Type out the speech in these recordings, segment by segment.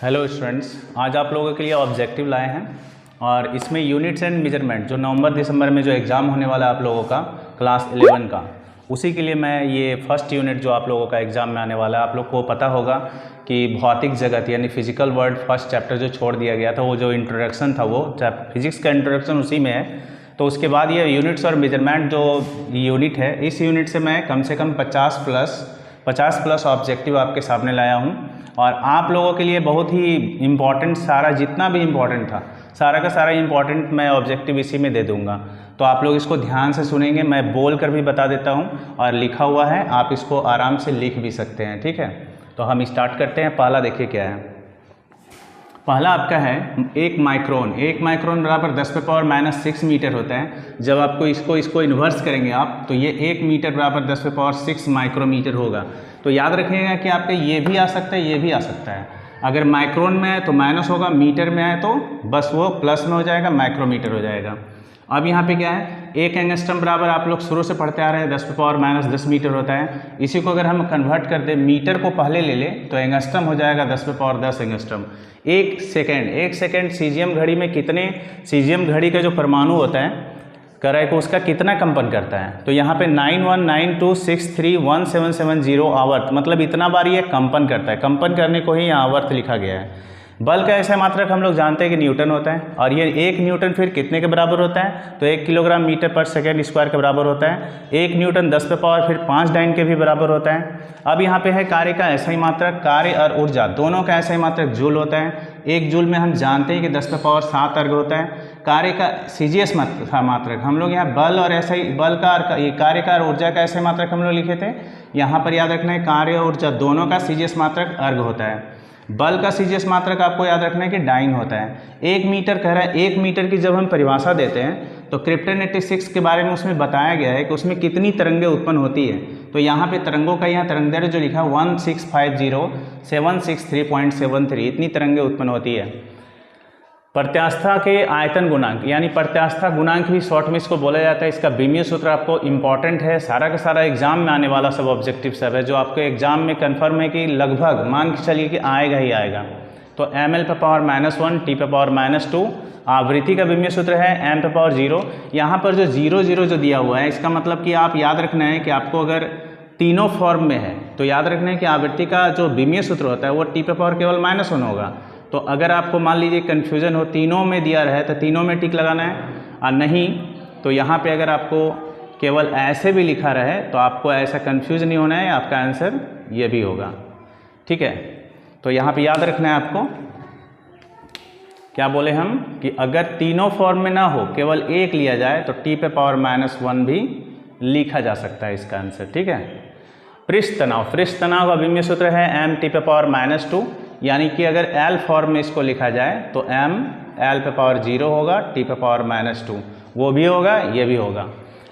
Hello students, आज आप लोगों के लिए ऑब्जेक्टिव लाए हैं और इसमें यूनिट्स एंड मेजरमेंट जो नवंबर दिसंबर में जो एग्ज़ाम होने वाला है आप लोगों का क्लास 11 का, उसी के लिए मैं ये फर्स्ट यूनिट जो आप लोगों का एग्ज़ाम में आने वाला है, आप लोग को पता होगा कि भौतिक जगत यानी फिजिकल वर्ल्ड फर्स्ट चैप्टर जो छोड़ दिया गया था, वो जो इंट्रोडक्शन था वो फिजिक्स का इंट्रोडक्शन उसी में है। तो उसके बाद ये यूनिट्स और मेजरमेंट जो यूनिट है, इस यूनिट से मैं कम से कम 50 प्लस ऑब्जेक्टिव आपके सामने लाया हूँ और आप लोगों के लिए बहुत ही इम्पॉर्टेंट सारा जितना भी इम्पॉर्टेंट था सारा का सारा इम्पॉर्टेंट मैं ऑब्जेक्टिव इसी में दे दूँगा। तो आप लोग इसको ध्यान से सुनेंगे, मैं बोल कर भी बता देता हूँ और लिखा हुआ है, आप इसको आराम से लिख भी सकते हैं। ठीक है, तो हम स्टार्ट करते हैं। पहला देखिए क्या है। पहला आपका है 1 माइक्रोन बराबर 10⁻⁻6 मीटर होता है। जब आपको इसको इन्वर्स करेंगे आप तो ये 1 मीटर बराबर 10⁻6 माइक्रोमीटर होगा। तो याद रखिएगा कि आपके ये भी आ सकता है, ये भी आ सकता है। अगर माइक्रोन में है तो माइनस होगा, मीटर में है तो बस वो प्लस में हो जाएगा, माइक्रोमीटर हो जाएगा। अब यहाँ पे क्या है, 1 एंगस्ट्रम बराबर आप लोग शुरू से पढ़ते आ रहे हैं 10⁻⁻10 मीटर होता है। इसी को अगर हम कन्वर्ट कर दें, मीटर को पहले ले लें तो एंगस्ट्रम हो जाएगा 10⁻10 एंगस्ट्रम। 1 सेकेंड सीजियम घड़ी में कितने सीजियम घड़ी का जो परमाणु होता है करे को उसका कितना कंपन करता है। तो यहाँ पे 9192631770 आवर्त, मतलब इतना बार ये कंपन करता है। कंपन करने को ही यहाँ आवर्त लिखा गया है। बल का ऐसा मात्रक हम लोग जानते हैं कि न्यूटन होता है और ये 1 न्यूटन फिर कितने के बराबर होता है, तो 1 किलोग्राम मीटर पर सेकेंड स्क्वायर के बराबर होता है। 1 न्यूटन 10 पे पावर फिर 5 डाइन के भी बराबर होता है। अब यहाँ पे है कार्य का ऐसा ही मात्रक, कार्य और ऊर्जा दोनों का ऐसा ही मात्रक जूल होता है। 1 जूल में हम जानते हैं कि 10 पे पावर 7 अर्घ होता है। कार्य का सीजीएस मात्रक हम लोग यहाँ बल और ऐसा ही बल का ये कार्य का और ऊर्जा का ऐसे मात्रक हम लोग लिखे थे। यहाँ पर याद रखना है कार्य और ऊर्जा दोनों का सीजीएस मात्रक अर्घ होता है। बल का सीजीएस मात्रक आपको याद रखना है कि डाइन होता है। 1 मीटर कह रहा है, 1 मीटर की जब हम परिभाषा देते हैं तो क्रिप्टन 86 के बारे में उसमें बताया गया है कि उसमें कितनी तरंगें उत्पन्न होती है। तो यहाँ पे तरंगों का यहाँ तरंग दैर्घ्य जो लिखा है 1650763.73 इतनी तरंगें उत्पन्न होती है। प्रत्यास्था के आयतन गुणांक यानी प्रत्यास्था गुणांक भी शॉर्ट में इसको बोला जाता है। इसका बीमीय सूत्र आपको इंपॉर्टेंट है, सारा का सारा एग्जाम में आने वाला सब ऑब्जेक्टिव सब है जो आपके एग्जाम में कंफर्म है कि लगभग मान के चलिए कि आएगा ही आएगा। तो ml पे पावर -1 t पे पावर -2 आवृत्ति का बीमीय सूत्र है m पे पावर 0। यहाँ पर जो 0 0 जो दिया हुआ है इसका मतलब कि आप याद रखना है कि आपको अगर तीनों फॉर्म में है तो याद रखना है कि आवृत्ति का जो बीमीय सूत्र होता है वो t पे पावर केवल -1 होगा। तो अगर आपको मान लीजिए कन्फ्यूज़न हो, तीनों में दिया रहे तो तीनों में टिक लगाना है और नहीं तो यहाँ पे अगर आपको केवल ऐसे भी लिखा रहे तो आपको ऐसा कन्फ्यूज नहीं होना है, आपका आंसर ये भी होगा। ठीक है, तो यहाँ पे याद रखना है आपको क्या बोले हम कि अगर तीनों फॉर्म में ना हो केवल एक लिया जाए तो t पे पावर -1 भी लिखा जा सकता है इसका आंसर। ठीक है, पृष्ठ तनाव का बीमीय सूत्र है m t पे पावर -2 यानी कि अगर L फॉर्म में इसको लिखा जाए तो m L पे पावर 0 होगा, t पे पावर -2 वो भी होगा, ये भी होगा।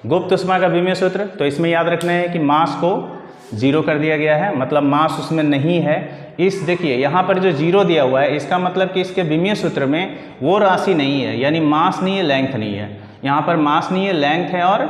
गुप्त ऊष्मा का बीमीय सूत्र, तो इसमें याद रखना है कि मास को 0 कर दिया गया है, मतलब मास उसमें नहीं है। इस देखिए यहाँ पर जो 0 दिया हुआ है इसका मतलब कि इसके बीमीय सूत्र में वो राशि नहीं है, यानी मास नहीं है, लेंथ नहीं है। यहाँ पर मास नहीं है, लेंथ है और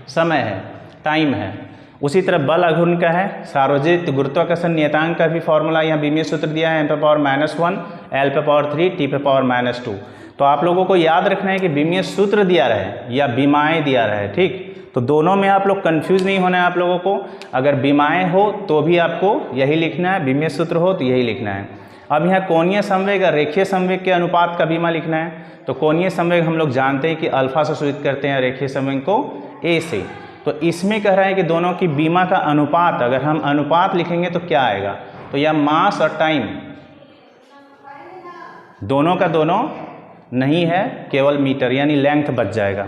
समय है, टाइम है। उसी तरह बल आघूर्ण का है, सार्वजित गुरुत्वाकर्षण नियतांक का भी फॉर्मूला यहाँ बीमीय सूत्र दिया है m पे पावर -1 L पे पावर 3 t पे पावर -2। तो आप लोगों को याद रखना है कि बीमीय सूत्र दिया रहे या बीमाएँ दिया रहे। ठीक, तो दोनों में आप लोग कंफ्यूज नहीं होना है आप लोगों को। अगर बीमाएँ हो तो भी आपको यही लिखना है, बीमीय सूत्र हो तो यही लिखना है। अब यहाँ कोणीय संवेग और रेखीय संवेग के अनुपात का बीमा लिखना है। तो कोणीय संवेग हम लोग जानते हैं कि अल्फा से सूचित करते हैं, रेखीय संवेग को a से। तो इसमें कह रहा है कि दोनों की बीमा का अनुपात, अगर हम अनुपात लिखेंगे तो क्या आएगा, तो यह मास और टाइम दोनों का दोनों नहीं है, केवल मीटर यानी लेंथ बच जाएगा।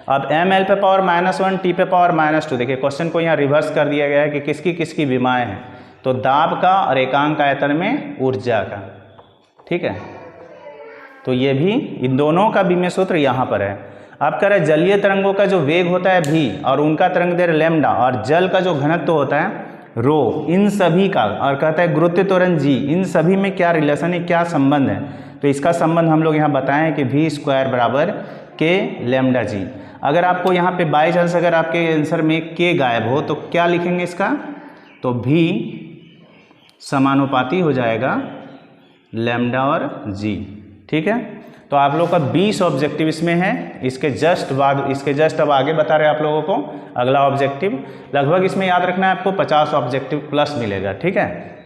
अब ml पे पावर -1 t पे पावर -2, देखिए क्वेश्चन को यहाँ रिवर्स कर दिया गया है कि किसकी किसकी बीमाएँ हैं, तो दाब का और एकांक आयतन में ऊर्जा का। ठीक है, तो ये भी इन दोनों का बीमीय सूत्र यहाँ पर है। अब कह रहे जलीय तरंगों का जो वेग होता है v और उनका तरंग दैर्घ्य लैम्डा और जल का जो घनत्व होता है रो, इन सभी का, और कहता है गुरुत्व त्वरण g, इन सभी में क्या रिलेशन है, क्या संबंध है। तो इसका संबंध हम लोग यहाँ बताएं कि v² बराबर k लैम्डा g। अगर आपको यहाँ पे बाई चांस अगर आपके आंसर में k गायब हो तो क्या लिखेंगे इसका, तो v समानुपाती हो जाएगा लैम्डा और जी। ठीक है, तो आप लोग का 20 ऑब्जेक्टिव इसमें है। इसके जस्ट अब आगे बता रहे हैं आप लोगों को अगला ऑब्जेक्टिव। लगभग इसमें याद रखना है आपको 50 ऑब्जेक्टिव प्लस मिलेगा। ठीक है,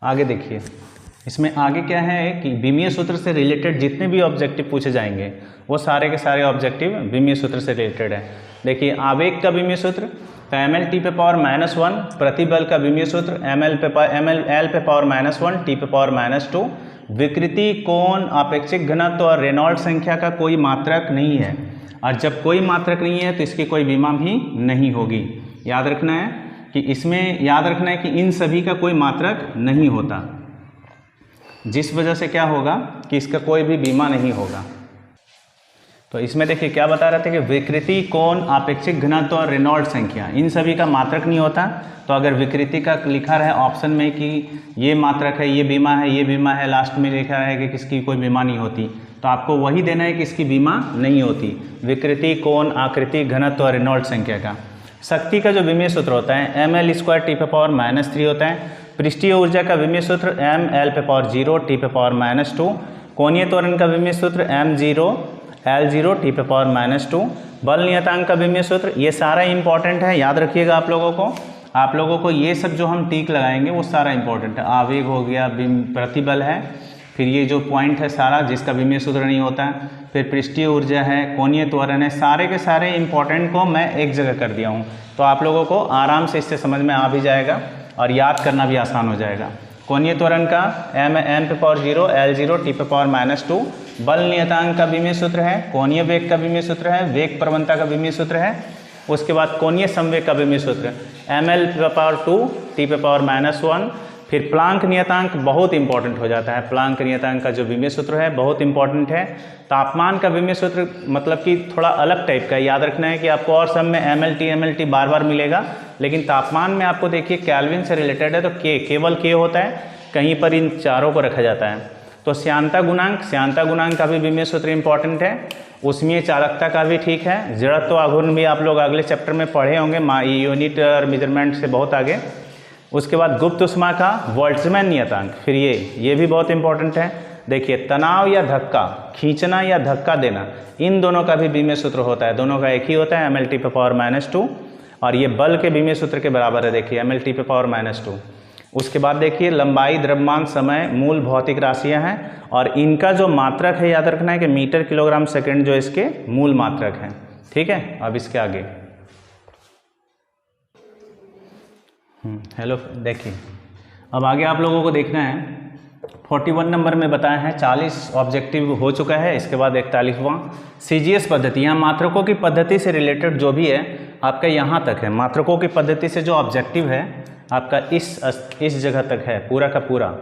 आगे देखिए, इसमें आगे क्या है कि विमीय सूत्र से रिलेटेड जितने भी ऑब्जेक्टिव पूछे जाएंगे वो सारे के सारे ऑब्जेक्टिव विमीय सूत्र से रिलेटेड है। देखिए, आवेग का विमीय सूत्र तो ml t पे पावर -1, प्रतिबल का विमीय सूत्र ml l पे पावर -1 t पे पावर -2, विकृति, कोण, आपेक्षिक घनत्व और रेनॉल्ड संख्या का कोई मात्रक नहीं है, और जब कोई मात्रक नहीं है तो इसकी कोई विमा भी नहीं होगी। याद रखना है कि इसमें याद रखना है कि इन सभी का कोई मात्रक नहीं होता, जिस वजह से क्या होगा कि इसका कोई भी बीमा नहीं होगा। तो इसमें देखिए क्या बता रहे थे कि विकृति, कोण, आपेक्षिक घनत्व और रेनॉल्ड संख्या, इन सभी का मात्रक नहीं होता। तो अगर विकृति का लिखा रहे ऑप्शन में कि ये मात्रक है, ये बीमा है, ये बीमा है, लास्ट में लिखा है कि किसकी कोई बीमा नहीं होती, तो आपको वही देना है कि इसकी बीमा नहीं होती। विकृति, कोण, आकृति, घनत्व और रेनॉल्ड संख्या का। शक्ति का जो विमीय सूत्र होता है ml² t पे पावर -3 होता है। पृष्ठीय ऊर्जा का विमीय सूत्र ml पे पावर 0 t पे पावर -2। कोणीय त्वरण का विमीय सूत्र m0 L0 t पे पावर -2। बल नियतांक का विमीय सूत्र, ये सारा इंपॉर्टेंट है, याद रखिएगा आप लोगों को ये सब जो हम टिक लगाएंगे वो सारा इंपॉर्टेंट है। आवेग हो गया, प्रतिबल है, फिर ये जो पॉइंट है सारा जिसका विमीय सूत्र नहीं होता है, फिर पृष्ठीय ऊर्जा है, कोणीय त्वरण है, सारे के सारे इंपॉर्टेंट को मैं एक जगह कर दिया हूँ, तो आप लोगों को आराम से इससे समझ में आ भी जाएगा और याद करना भी आसान हो जाएगा। कोणीय त्वरण का m पे पावर 0 L0 t पे पावर -2। बल नियतांक का विमीय सूत्र है, कोणीय वेग का विमीय सूत्र है, वेग प्रवणता का विमीय सूत्र है। उसके बाद कोणीय संवेग का विमीय सूत्र ml पे पावर 2 t पे पावर -1। फिर प्लांक नियतांक बहुत इंपॉर्टेंट हो जाता है, प्लांक नियतांक का जो विमीय सूत्र है बहुत इंपॉर्टेंट है। तापमान का विमीय सूत्र मतलब कि थोड़ा अलग टाइप का, याद रखना है कि आपको और सब में mlt बार बार मिलेगा, लेकिन तापमान में आपको देखिए केल्विन से रिलेटेड है तो केवल K होता है, कहीं पर इन चारों को रखा जाता है। तो श्यानता गुणांक का भी विमीय सूत्र इंपॉर्टेंट है। उसमें चालकता का भी ठीक है। जड़त्व आघूर्ण भी आप लोग अगले चैप्टर में पढ़े होंगे, यूनिट और मेजरमेंट से बहुत आगे। उसके बाद गुप्त उष्मा का बोल्ट्जमैन नियतांक, फिर ये भी बहुत इंपॉर्टेंट है। देखिए, तनाव या धक्का, खींचना या धक्का देना, इन दोनों का भी विमीय सूत्र होता है, दोनों का एक ही होता है ml t पे पावर -2, और ये बल के विमीय सूत्र के बराबर है, देखिए ml t पे पावर -2। उसके बाद देखिए, लंबाई, द्रव्यमान, समय मूल भौतिक राशियां हैं, और इनका जो मात्रक है याद रखना है कि मीटर किलोग्राम सेकेंड जो इसके मूल मात्रक हैं। ठीक है, अब इसके आगे हेलो, देखिए अब आगे आप लोगों को देखना है 41 नंबर में बताया है 40 ऑब्जेक्टिव हो चुका है। इसके बाद 41वां CGS पद्धति, यहाँ मात्रकों की पद्धति से रिलेटेड जो भी है आपका यहाँ तक है। मात्रकों की पद्धति से जो ऑब्जेक्टिव है आपका इस जगह तक है, पूरा का पूरा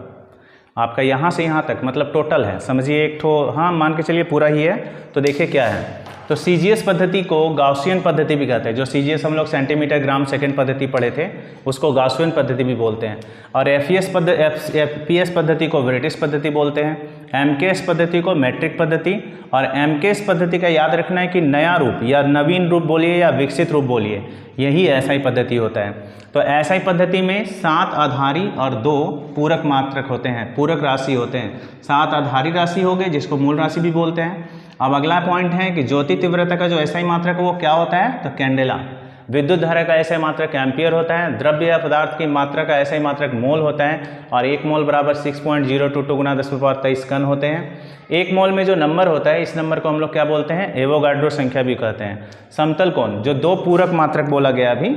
आपका यहाँ से यहाँ तक, मतलब टोटल है, समझिए एक ठो, हाँ मान के चलिए पूरा ही है। तो देखिए क्या है, तो CGS पद्धति को गाउसियन पद्धति भी कहते हैं। जो CGS हम लोग सेंटीमीटर ग्राम सेकेंड पद्धति पढ़े थे उसको गाउसियन पद्धति भी बोलते हैं, और FPS पद्धति को ब्रिटिश पद्धति बोलते हैं, MKS पद्धति को मैट्रिक पद्धति। और MKS पद्धति का याद रखना है कि नया रूप या नवीन रूप बोलिए या विकसित रूप बोलिए, यही SI पद्धति होता है। तो SI पद्धति में 7 आधारी और 2 पूरक मात्रक होते हैं, पूरक राशि होते हैं। 7 आधारी राशि हो गए जिसको मूल राशि भी बोलते हैं। अब अगला पॉइंट है कि ज्योति तीव्रता का जो SI मात्रक वो क्या होता है, तो कैंडेला। विद्युत धारा का SI मात्रक एम्पियर होता है। द्रव्य या पदार्थ की मात्रा का SI मात्रक मोल होता है, और 1 मोल बराबर 6.022 गुना 10⁻23 कण होते हैं। 1 मोल में जो नंबर होता है, इस नंबर को हम लोग क्या बोलते हैं, एवोगाड्रो संख्या भी कहते हैं। समतल कोण, जो 2 पूरक मात्रक बोला गया अभी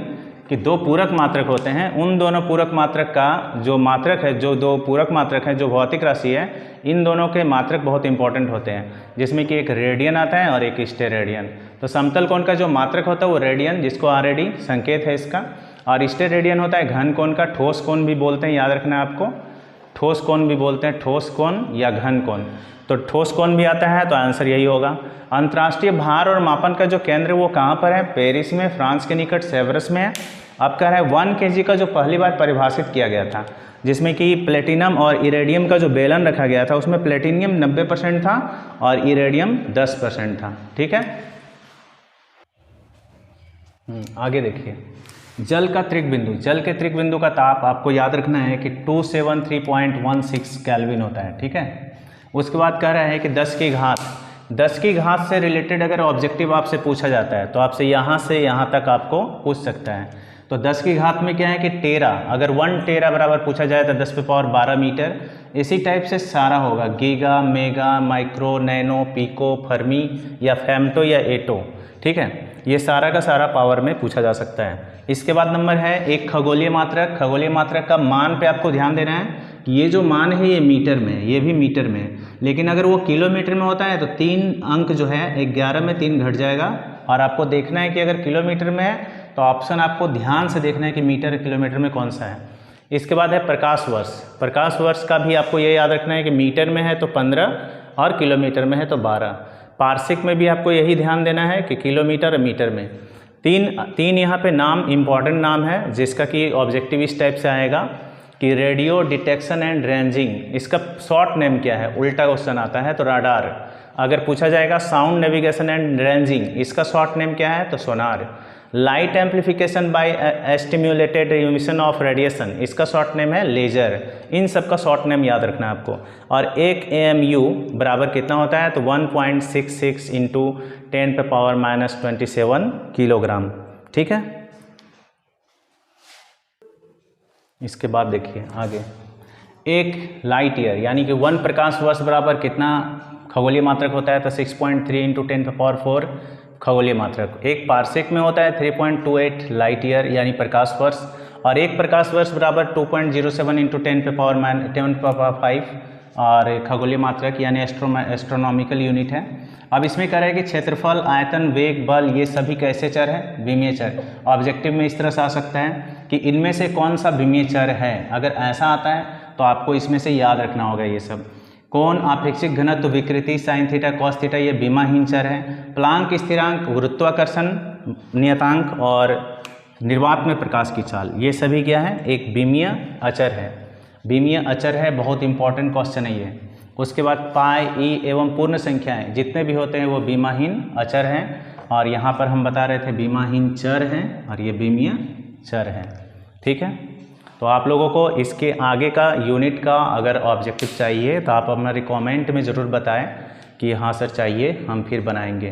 कि 2 पूरक मात्रक होते हैं, उन दोनों पूरक मात्रक का जो मात्रक है, जो 2 पूरक मात्रक हैं जो भौतिक राशि है, इन दोनों के मात्रक बहुत इंपॉर्टेंट होते हैं, जिसमें कि एक रेडियन आता है और एक स्टेरेडियन। तो समतल कोण का जो मात्रक होता है वो रेडियन, जिसको RAD संकेत है इसका, और स्टेरेडियन होता है घन कोण का। ठोस कोण भी बोलते हैं, याद रखना है आपको, ठोस कोण भी बोलते हैं, ठोस कोण या घन कोण। तो ठोस कोण भी आता है, तो आंसर यही होगा। अंतर्राष्ट्रीय भार और मापन का जो केंद्र वो कहाँ पर है, पेरिस में, फ्रांस के निकट सेवरस में है। अब कह रहा है 1 kg का जो पहली बार परिभाषित किया गया था, जिसमें कि प्लेटिनम और इरेडियम का जो बेलन रखा गया था, उसमें प्लेटिनियम 90% था और इरेडियम 10% था। ठीक है, आगे देखिए जल का त्रिक बिंदु, जल के त्रिक बिंदु का ताप आपको याद रखना है कि 273.16 केल्विन होता है, ठीक है। उसके बाद कह रहा है कि 10 की घात से रिलेटेड अगर ऑब्जेक्टिव आपसे पूछा जाता है तो आपसे यहाँ से यहाँ तक आपको पूछ सकता है। तो 10 की घात में क्या है कि टेरा, अगर 1 टेरा बराबर पूछा जाए तो 10 पे पावर 12 मीटर। इसी टाइप से सारा होगा, giga, mega, micro, nano, pico, fermi या फेम्टो या एटो, ठीक है। ये सारा का सारा पावर में पूछा जा सकता है। इसके बाद नंबर है एक खगोलीय मात्रक। खगोलीय मात्रक का मान पे आपको ध्यान देना है कि ये जो मान है ये मीटर में, ये भी मीटर में, लेकिन अगर वो किलोमीटर में होता है तो 3 अंक जो है 11 में 3 घट जाएगा। और आपको देखना है कि अगर किलोमीटर में है तो ऑप्शन आपको ध्यान से देखना है कि मीटर किलोमीटर में कौन सा है। इसके बाद है प्रकाश वर्ष। प्रकाश वर्ष का भी आपको ये याद रखना है कि मीटर में है तो 15 और किलोमीटर में है तो 12। पार्सिक में भी आपको यही ध्यान देना है कि किलोमीटर और मीटर में। तीन यहाँ पे नाम इम्पॉर्टेंट नाम है जिसका कि ऑब्जेक्टिव इस टाइप से आएगा कि रेडियो डिटेक्शन एंड रेंजिंग, इसका शॉर्ट नेम क्या है, उल्टा क्वेश्चन आता है तो राडार। अगर पूछा जाएगा साउंड नेविगेशन एंड रेंजिंग, इसका शॉर्ट नेम क्या है तो sonar. Light amplification by stimulated emission of radiation, इसका शॉर्ट नेम है लेजर। इन सब का शॉर्ट नेम याद रखना है आपको। और एक AMU बराबर कितना होता है तो 1.66 इंटू 10⁻⁻27 किलोग्राम, ठीक है। इसके बाद देखिए आगे, एक लाइट ईयर यानी कि 1 प्रकाश वर्ष बराबर कितना खगोलीय मात्रक होता है तो 6.3 इंटू 10⁴ खगोलीय मात्रक। एक पार्सेक में होता है 3.28 लाइट ईयर यानी प्रकाश वर्ष। और एक प्रकाश वर्ष बराबर 2.07 इंटू 10⁵ और खगोलीय मात्रक यानी एस्ट्रोनॉमिकल यूनिट है। अब इसमें कह रहा है कि क्षेत्रफल, आयतन, वेग, बल ये सभी कैसे चर है, विमीय चर। ऑब्जेक्टिव में इस तरह से आ सकता है कि इनमें से कौन सा विमीय चर है। अगर ऐसा आता है तो आपको इसमें से याद रखना होगा ये सब। कोण, आपेक्षिक घनत्व, विकृति, साइन थीटा, कॉस थीटा ये विमाहीन चर है। प्लांक स्थिरांक, गुरुत्वाकर्षण नियतांक और निर्वात में प्रकाश की चाल, ये सभी क्या है, एक विमीय अचर है। विमीय अचर है, बहुत इंपॉर्टेंट क्वेश्चन है ये। उसके बाद पाई, ई एवं पूर्ण संख्याएं जितने भी होते हैं वो विमाहीन अचर हैं। और यहाँ पर हम बता रहे थे विमाहीन चर हैं और ये विमीय चर हैं, ठीक है। तो आप लोगों को इसके आगे का यूनिट का अगर ऑब्जेक्टिव चाहिए तो आप हमारे कमेंट में ज़रूर बताएं कि हाँ सर चाहिए, हम फिर बनाएंगे,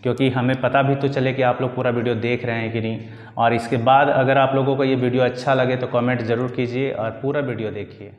क्योंकि हमें पता भी तो चले कि आप लोग पूरा वीडियो देख रहे हैं कि नहीं। और इसके बाद अगर आप लोगों को ये वीडियो अच्छा लगे तो कमेंट ज़रूर कीजिए और पूरा वीडियो देखिए।